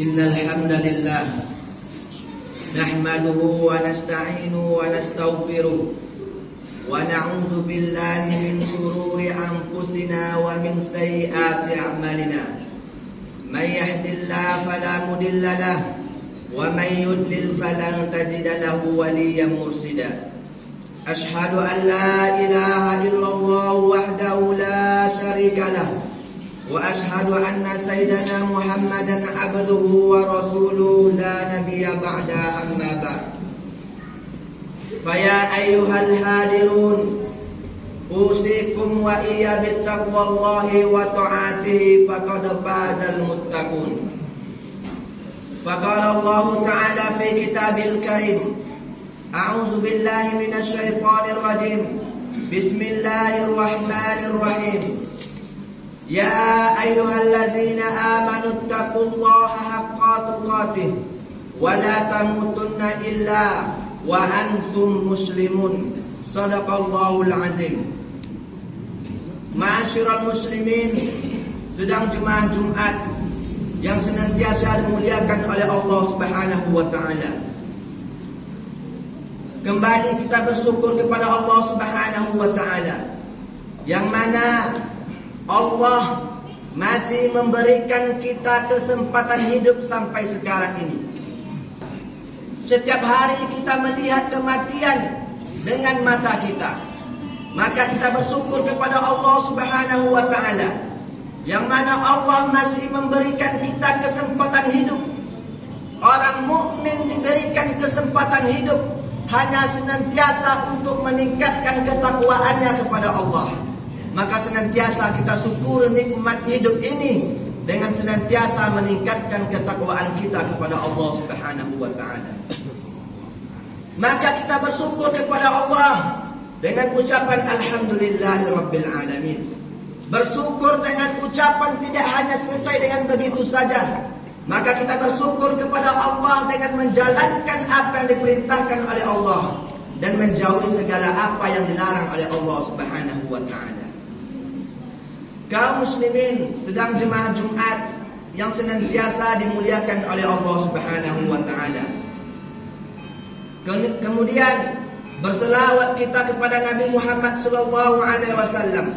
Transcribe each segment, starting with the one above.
إن الحمد لله نحمده ونستعينه ونستغفره ونعوذ بالله من شرور أنفسنا ومن سيئات أعمالنا من يهد الله فلا مضل له ومن يضلل فلن تجد له وليا مرشدا أشهد أن لا إله إلا الله وحده لا شريك له وأشهد أن سيدنا محمدا عبده ورسوله لا نبي بعد أما بعد فيا أيها الحاضرون أوصيكم وإياي بتقوى الله وطاعته فقد فاز المتقون فقال الله تعالى في كتابه الكريم أعوذ بالله من الشيطان الرجيم بسم الله الرحمن الرحيم يا أيها الذين آمنوا اتقوا الله حق تقاته ولا تموتن إلا وأنتم مسلمون صدق الله العظيم. Ma'asyiral muslimin, sedang jemaah Jumat yang senantiasa dimuliakan oleh Allah Subhanahu wa taala. Kembali kita bersyukur kepada Allah Subhanahu wa taala yang mana Allah masih memberikan kita kesempatan hidup sampai sekarang ini. Setiap hari kita melihat kematian dengan mata kita. Maka kita bersyukur kepada Allah Subhanahu wa taala yang mana Allah masih memberikan kita kesempatan hidup. Orang mukmin diberikan kesempatan hidup hanya senantiasa untuk meningkatkan ketakwaannya kepada Allah. Maka senantiasa kita syukur nikmat hidup ini dengan senantiasa meningkatkan ketakwaan kita kepada Allah Subhanahu wa taala. Maka kita bersyukur kepada Allah dengan ucapan alhamdulillahirabbil alamin. Bersyukur dengan ucapan tidak hanya selesai dengan begitu saja. Maka kita bersyukur kepada Allah dengan menjalankan apa yang diperintahkan oleh Allah dan menjauhi segala apa yang dilarang oleh Allah Subhanahu wa taala. Kaum muslimin sedang jemaah Jumat yang senantiasa dimuliakan oleh Allah Subhanahu wa taala. Kemudian berselawat kita kepada Nabi Muhammad sallallahu alaihi wasallam.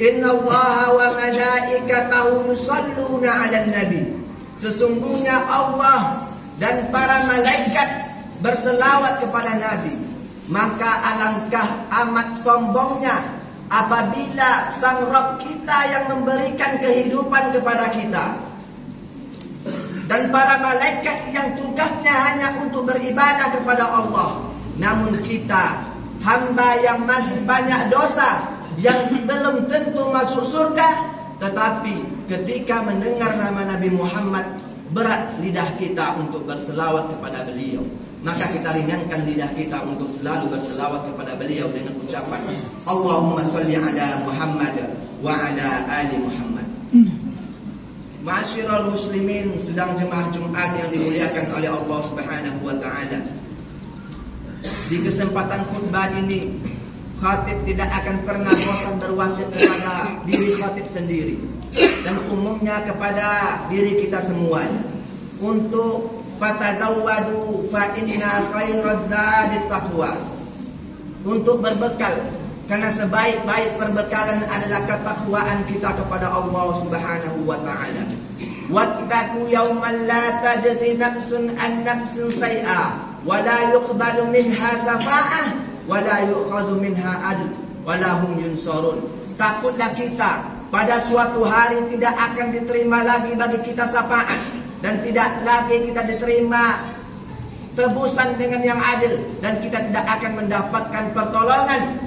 Innallaha wa malaikatahu yusalluna 'alan nabi. Sesungguhnya Allah dan para malaikat berselawat kepada Nabi. Maka alangkah amat sombongnya apabila sang Rabb kita yang memberikan kehidupan kepada kita dan para malaikat yang tugasnya hanya untuk beribadah kepada Allah, namun kita hamba yang masih banyak dosa yang belum tentu masuk surga, tetapi ketika mendengar nama Nabi Muhammad berat lidah kita untuk berselawat kepada beliau. Maka kita ringankan lidah kita untuk selalu berselawat kepada beliau dengan ucapan Allahumma salli ala Muhammad wa ala ali Muhammad. Ma'asyiral muslimin sedang jemaah Jumat yang dimuliakan oleh Allah Subhanahu wa taala. Di kesempatan khutbah ini, khatib tidak akan pernah bosan berwasiat kepada diri khatib sendiri dan umumnya kepada diri kita semuanya untuk fatazawwadu fa inna khairaz zadi taqwa, untuk berbekal karena sebaik-baik perbekalan adalah ketakwaan kita kepada Allah Subhanahu wa taala. Wattaqu yawman la tajzi nafsun an nafsin shay'a wa la yuqbalu minha shafa'ah wa la yu'khazu minha 'adl wa la hum yunsarun. Takutlah kita pada suatu hari tidak akan diterima lagi bagi kita syafaat dan tidak lagi kita diterima tebusan dengan yang adil dan kita tidak akan mendapatkan pertolongan.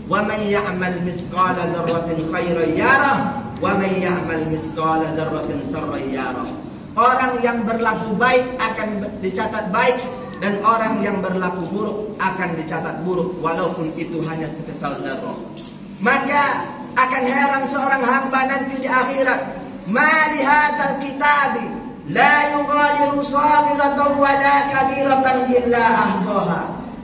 Wa may ya'mal misqala dzarratin khairan yarah wa may ya'mal misqala dzarratin sharran yarah. Orang yang berlaku baik akan dicatat baik dan orang yang berlaku buruk akan dicatat buruk walaupun itu hanya sekecil zarrah. Maka akan heran seorang hamba nanti di akhirat, ma li hadzal kitabi la yughadiru saghiratan wa la kabiratan illa ahsaha.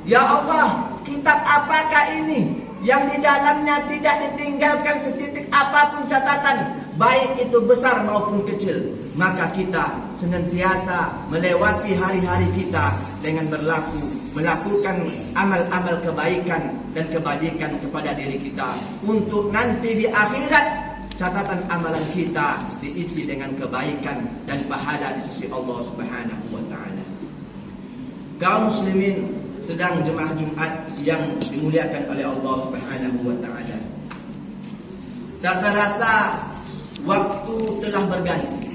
Ya Allah, kitab apakah ini yang di dalamnya tidak ditinggalkan setitik apapun catatan baik itu besar maupun kecil, maka kita senantiasa melewati hari-hari kita dengan melakukan amal-amal kebaikan dan kebajikan kepada diri kita, untuk nanti di akhirat catatan amalan kita diisi dengan kebaikan dan pahala di sisi Allah Subhanahu wa taala. Kaum muslimin sedang jemaah Jumat yang dimuliakan oleh Allah Subhanahu wa taala. Tak terasa waktu telah berganti.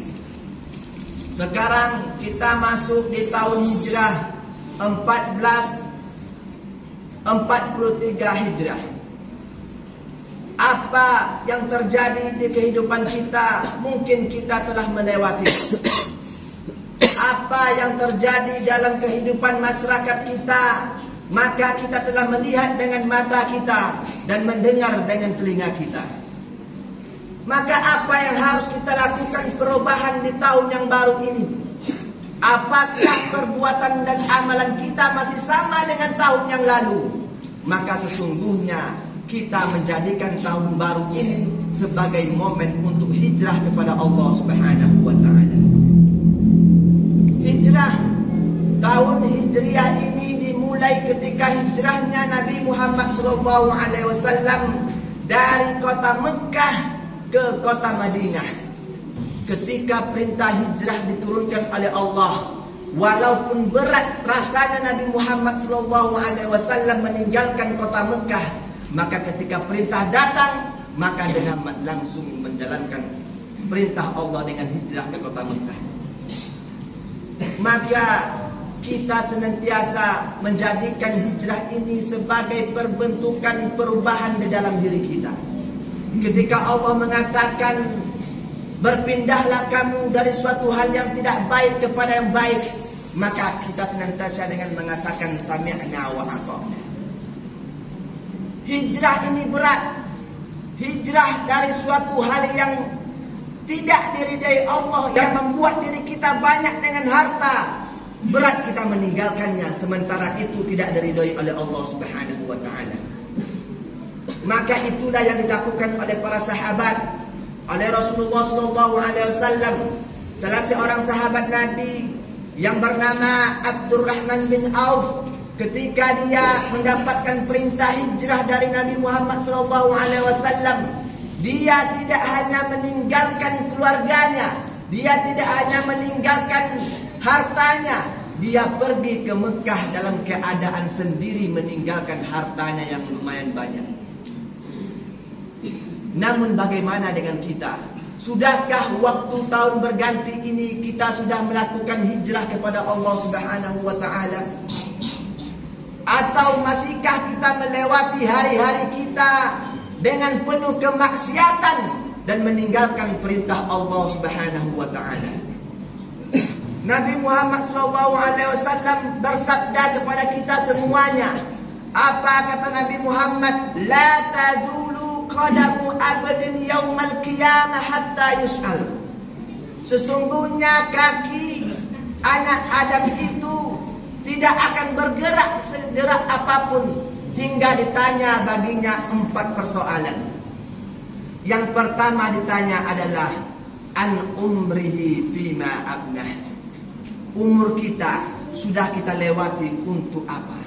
Sekarang kita masuk di tahun Hijrah 1443 Hijrah. Apa yang terjadi di kehidupan kita mungkin kita telah melewati. Apa yang terjadi dalam kehidupan masyarakat kita, maka kita telah melihat dengan mata kita dan mendengar dengan telinga kita. Maka apa yang harus kita lakukan perubahan di tahun yang baru ini? Apakah perbuatan dan amalan kita masih sama dengan tahun yang lalu? Maka sesungguhnya kita menjadikan tahun baru ini sebagai momen untuk hijrah kepada Allah Subhanahu wa taala. Hijrah tahun Hijriah ini dimulai ketika hijrahnya Nabi Muhammad SAW dari kota Mekah ke kota Madinah. Ketika perintah hijrah diturunkan oleh Allah, walaupun berat rasanya Nabi Muhammad SAW meninggalkan kota Mekah, maka ketika perintah datang, maka dengan langsung menjalankan perintah Allah dengan hijrah ke kota Mekah. Maka kita senantiasa menjadikan hijrah ini sebagai perbentukan perubahan di dalam diri kita. Ketika Allah mengatakan, berpindahlah kamu dari suatu hal yang tidak baik kepada yang baik, maka kita senantiasa dengan mengatakan sami'na wa ata'na. Hijrah ini berat. Hijrah dari suatu hal yang tidak diridai Allah, yang membuat diri kita banyak dengan harta, berat kita meninggalkannya, sementara itu tidak diridai oleh Allah Subhanahu wa taala. Maka itulah yang dilakukan oleh para sahabat, oleh Rasulullah SAW. Salah seorang sahabat Nabi yang bernama Abdurrahman bin Auf, ketika dia mendapatkan perintah hijrah dari Nabi Muhammad SAW, dia tidak hanya meninggalkan keluarganya, dia tidak hanya meninggalkan hartanya, dia pergi ke Mekah dalam keadaan sendiri meninggalkan hartanya yang lumayan banyak. Namun bagaimana dengan kita? Sudahkah waktu tahun berganti ini kita sudah melakukan hijrah kepada Allah Subhanahu wa taala? Atau masihkah kita melewati hari-hari kita dengan penuh kemaksiatan dan meninggalkan perintah Allah Subhanahu wa taala? Nabi Muhammad SAW bersabda kepada kita semuanya. Apa kata Nabi Muhammad? La tazulu qadamu abadin yaumal qiyamah hatta yus'al. Sesungguhnya kaki anak Adam itu tidak akan bergerak segerak apapun hingga ditanya baginya 4 persoalan. Yang pertama ditanya adalah an umrihi fima abnah. Umur kita sudah kita lewati untuk apa?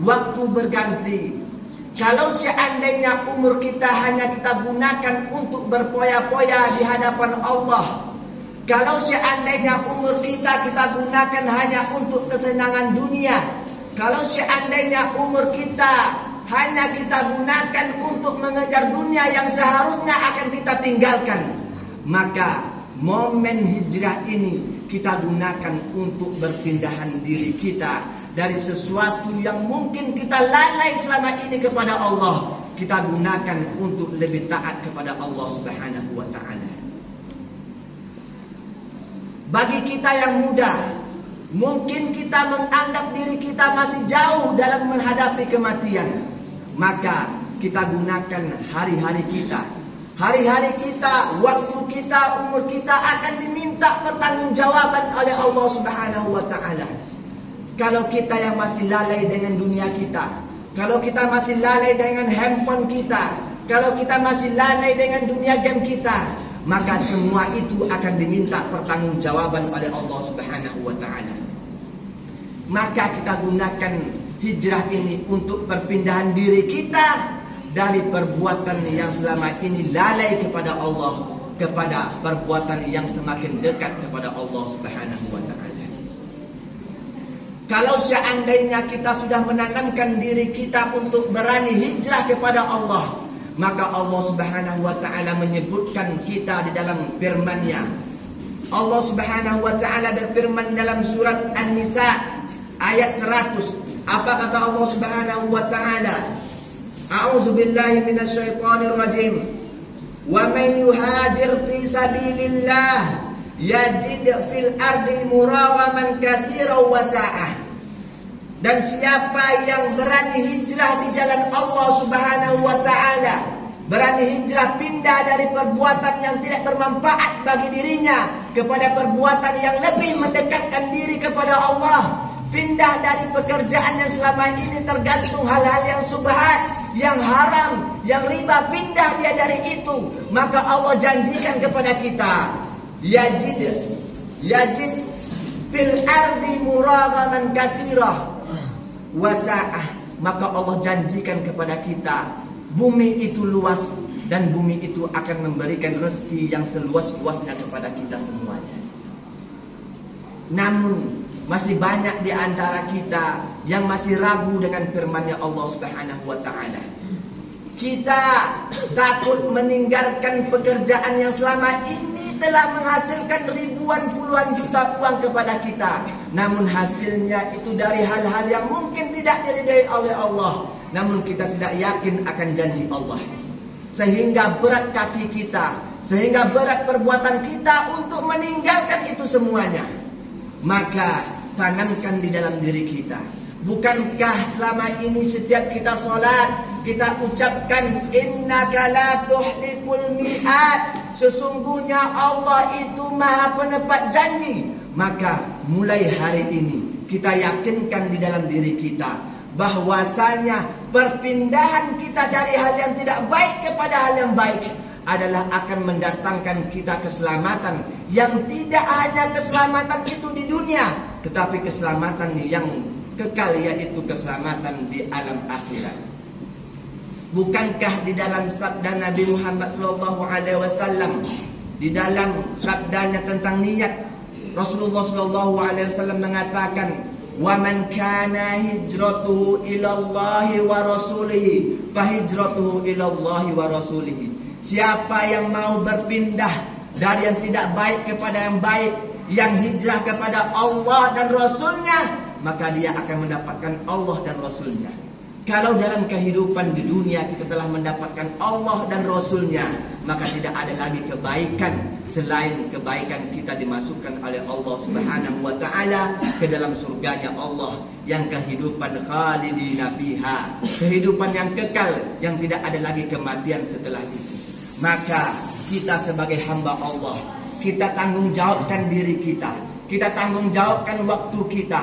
Waktu berganti. Kalau seandainya umur kita hanya kita gunakan untuk berpoya-poya di hadapan Allah, kalau seandainya umur kita gunakan hanya untuk kesenangan dunia, kalau seandainya umur kita hanya kita gunakan untuk mengejar dunia yang seharusnya akan kita tinggalkan, maka momen hijrah ini kita gunakan untuk berpindahan diri kita dari sesuatu yang mungkin kita lalai selama ini kepada Allah, kita gunakan untuk lebih taat kepada Allah Subhanahu wa taala. Bagi kita yang muda, mungkin kita menganggap diri kita masih jauh dalam menghadapi kematian, maka kita gunakan hari-hari kita. Hari-hari kita, waktu kita, umur kita akan diminta pertanggungjawaban oleh Allah Subhanahu wa taala. Kalau kita yang masih lalai dengan dunia kita, kalau kita masih lalai dengan handphone kita, kalau kita masih lalai dengan dunia game kita, maka semua itu akan diminta pertanggungjawaban oleh Allah Subhanahu wa taala. Maka kita gunakan hijrah ini untuk perpindahan diri kita dari perbuatan yang selama ini lalai kepada Allah kepada perbuatan yang semakin dekat kepada Allah Subhanahu wa taala. Kalau seandainya kita sudah menanamkan diri kita untuk berani hijrah kepada Allah, maka Allah Subhanahu wa taala menyebutkan kita di dalam firman-Nya. Allah Subhanahu wa taala berfirman dalam surat An-Nisa ayat 100. Apa kata Allah Subhanahu wa taala? A'udzu billahi minasyaitonir rajim. Wa man yuhajir fi sabilillah yajid fil ardi murawaman katsiran wa sa'ah. Dan siapa yang berani hijrah di jalan Allah Subhanahu wa taala, berani hijrah pindah dari perbuatan yang tidak bermanfaat bagi dirinya kepada perbuatan yang lebih mendekatkan diri kepada Allah, pindah dari pekerjaan yang selama ini tergantung hal-hal yang subhat, yang haram, yang riba, pindah dia dari itu, maka Allah janjikan kepada kita, yajid fil ardi muragaman katsirah wasa'ah. Maka Allah janjikan kepada kita, bumi itu luas dan bumi itu akan memberikan rezeki yang seluas-luasnya kepada kita semuanya. Namun masih banyak di antara kita yang masih ragu dengan firman-Nya Allah Subhanahu wa taala. Kita takut meninggalkan pekerjaan yang selama ini telah menghasilkan ribuan puluhan juta uang kepada kita, namun hasilnya itu dari hal-hal yang mungkin tidak diridai oleh Allah. Namun kita tidak yakin akan janji Allah, sehingga berat kaki kita, sehingga berat perbuatan kita untuk meninggalkan itu semuanya. Maka tanamkan di dalam diri kita, bukankah selama ini setiap kita sholat kita ucapkan innaka la tuhlikul mi'ad, sesungguhnya Allah itu maha penepat janji. Maka mulai hari ini kita yakinkan di dalam diri kita bahwasanya perpindahan kita dari hal yang tidak baik kepada hal yang baik adalah akan mendatangkan kita keselamatan, yang tidak hanya keselamatan itu di dunia, tetapi keselamatan yang kekal, yaitu keselamatan di alam akhirat. Bukankah di dalam sabda Nabi Muhammad SAW, di dalam sabdanya tentang niat, Rasulullah SAW mengatakan, wa man kana hijratuhu ilallahi wa rasulihi fa hijratuhu ilallahi wa rasulihi. Siapa yang mau berpindah dari yang tidak baik kepada yang baik, yang hijrah kepada Allah dan Rasulnya, maka dia akan mendapatkan Allah dan Rasulnya. Kalau dalam kehidupan di dunia kita telah mendapatkan Allah dan Rasulnya, maka tidak ada lagi kebaikan selain kebaikan kita dimasukkan oleh Allah Subhanahu wa taala ke dalam surganya Allah, yang kehidupan khalidina fiha, kehidupan yang kekal, yang tidak ada lagi kematian setelah itu. Maka kita sebagai hamba Allah, kita tanggung jawabkan diri kita, kita tanggung jawabkan waktu kita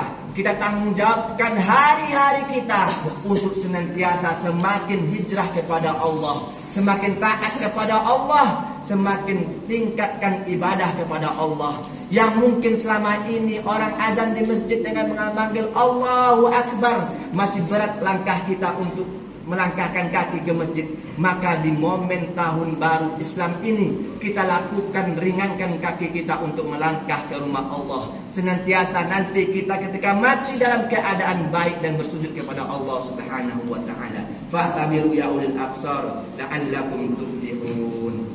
tanggung jawabkan hari-hari kita untuk senantiasa semakin hijrah kepada Allah, semakin taat kepada Allah, semakin tingkatkan ibadah kepada Allah. Yang mungkin selama ini orang azan di masjid dengan memanggil Allahu Akbar, masih berat langkah kita untuk melangkahkan kaki ke masjid. Maka di momen tahun baru Islam ini, kita lakukan, ringankan kaki kita untuk melangkah ke rumah Allah. Senantiasa nanti kita ketika mati dalam keadaan baik dan bersujud kepada Allah Subhanahu wa taala. Fa'tabiru ya ulil absar la'allakum tuflihun.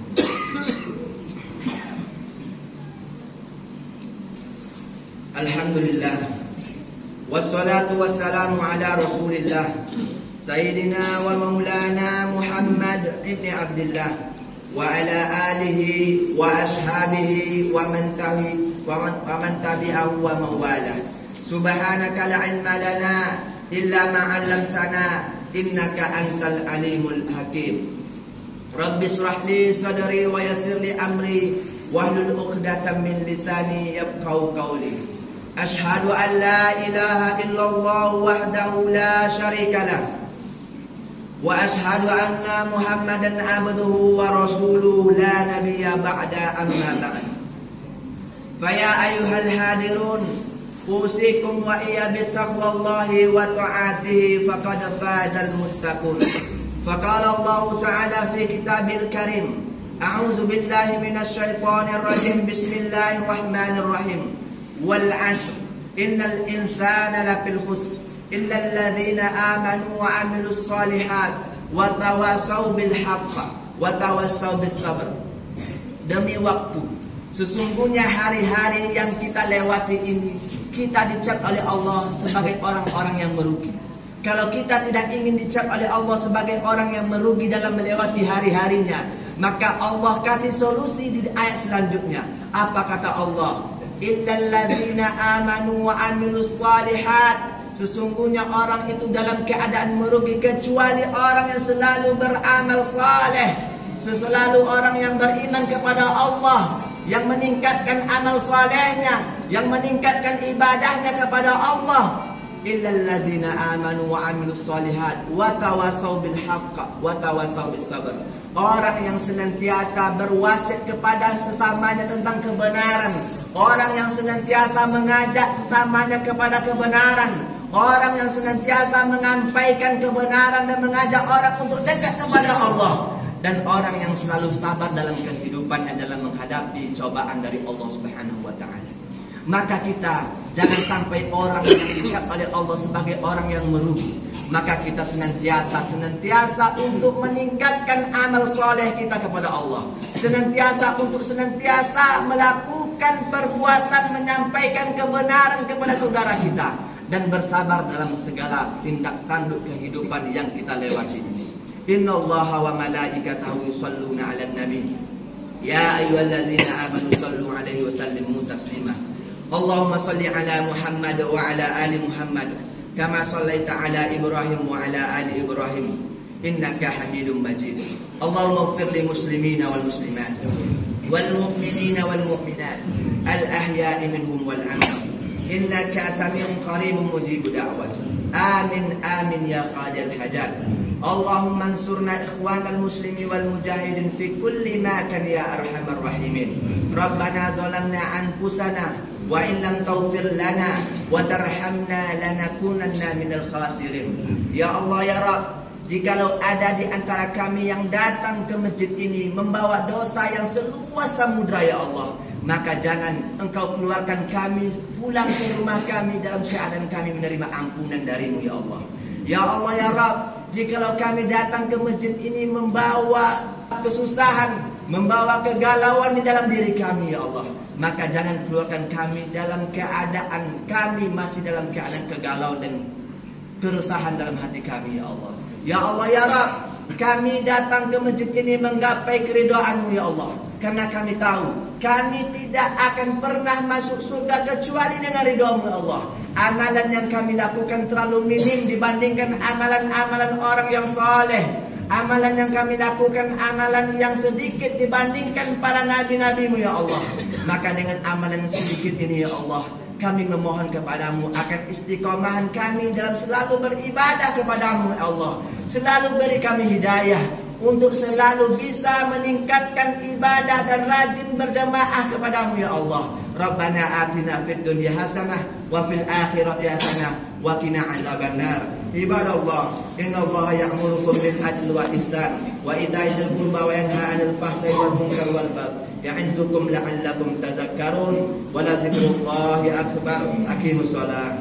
Alhamdulillah, wassalatu wassalamu ala Rasulillah Sayyidina wa maulana Muhammad ibn Abdullah wa ala alihi wa ashabihi wa man tabi'ahu wa mawala. Subhanaka la ilma lana illa ma 'allamtana innaka antal alimul hakim. Rabbi shrah li sadri wa yassir li amri wahlul 'uqdatam min lisani yafqahu qawli. Ashhadu an la ilaha illallah wahdahu la syarika lah وأشهد أن محمدا عبده ورسوله لا نبي بعد أما بعد فيا أيها الحاضرون أوصيكم وإياي بتقوى الله وطاعته فقد فاز المتقون فقال الله تعالى في كتابه الكريم أعوذ بالله من الشيطان الرجيم بسم الله الرحمن الرحيم والعصر إن الإنسان لفي الخسر إلا الذين آمنوا وعملوا الصالحات وتواصوا بالحق وتواصوا بالصبر. Demi waktu, sesungguhnya hari-hari yang kita lewati ini kita dicap oleh Allah sebagai orang-orang yang merugi. Kalau kita tidak ingin dicap oleh Allah sebagai orang yang merugi dalam melewati hari-harinya, maka Allah kasih solusi di ayat selanjutnya. Apa kata Allah? Illal ladzina amanu wa amilus shalihat. Sesungguhnya orang itu dalam keadaan merugi kecuali orang yang selalu beramal saleh, selalu orang yang beriman kepada Allah, yang meningkatkan amal salehnya, yang meningkatkan ibadahnya kepada Allah. Illal ladzina amanu wa amilus shalihat wa tawasaw bil haqq wa tawasaw bis sabr. Orang yang senantiasa berwasiat kepada sesamanya tentang kebenaran, orang yang senantiasa mengajak sesamanya kepada kebenaran, orang yang senantiasa menyampaikan kebenaran dan mengajak orang untuk dekat kepada Allah, dan orang yang selalu sabar dalam kehidupannya dalam menghadapi cobaan dari Allah Subhanahu wa taala. Maka kita jangan sampai orang yang dicap oleh Allah sebagai orang yang merugi. Maka kita senantiasa untuk meningkatkan amal soleh kita kepada Allah, senantiasa melakukan perbuatan menyampaikan kebenaran kepada saudara kita, dan bersabar dalam segala tindak tanduk kehidupan yang kita lewati ini. Innallaha wa malaikatahu yusholluna 'alan nabi ya ayyuhallazina amanu shallu 'alaihi wa sallimu taslima. Allahumma shalli 'ala Muhammad wa 'ala ali Muhammad kama shallaita 'ala Ibrahim wa 'ala ali Ibrahim innaka Hamidum Majid. Allahumma ighfir lil muslimina wal muslimat wal mu'minina wal mu'minat al ahya'i minhum wal amwat innaka sami'un qaribun mujibud da'wat. Amin amin ya qadil hajat. Allahumma ansurna ikhwanal muslimin wal mujahidin fi kulli makan ya arhamar rahimin. Rabbana zalamna anfusana wa in lam taghfir lana wa tarhamna lanakunanna minal khasirin. Ya Allah ya Rabb, jikalau ada di antara kami yang datang ke masjid ini membawa dosa yang seluas samudra ya Allah, maka jangan Engkau keluarkan kami pulang ke rumah kami dalam keadaan kami menerima ampunan darimu ya Allah. Ya Allah ya Rabb, jikalau kami datang ke masjid ini membawa kesusahan, membawa kegalauan di dalam diri kami ya Allah, maka jangan keluarkan kami dalam keadaan kami masih dalam keadaan kegalauan dan keresahan dalam hati kami ya Allah. Ya Allah ya Rabb, kami datang ke masjid ini menggapai keridhaan-Mu ya Allah, karena kami tahu kami tidak akan pernah masuk surga kecuali dengan ridha-Mu ya Allah. Amalan yang kami lakukan terlalu minim dibandingkan amalan-amalan orang yang saleh. Amalan yang kami lakukan amalan yang sedikit dibandingkan para nabi-nabi-Mu ya Allah. Maka dengan amalan sedikit ini ya Allah, kami memohon kepadamu akan istiqomahan kami dalam selalu beribadah kepadamu ya Allah. Selalu beri kami hidayah untuk selalu bisa meningkatkan ibadah dan rajin berjamaah kepadamu ya Allah. Rabbana atina fid dunya hasanah wa fil akhirati hasanah wa qina adzabannar. Ibadallah, innallaha ya'murukum bil adli wal ihsan wa ita'i dzil qurba wa yanha 'anil fahsya'i wal munkari wal baghi ya'izukum la'allakum tadhakkarun wa la dzikrullahi akbar. Aqimus shalah.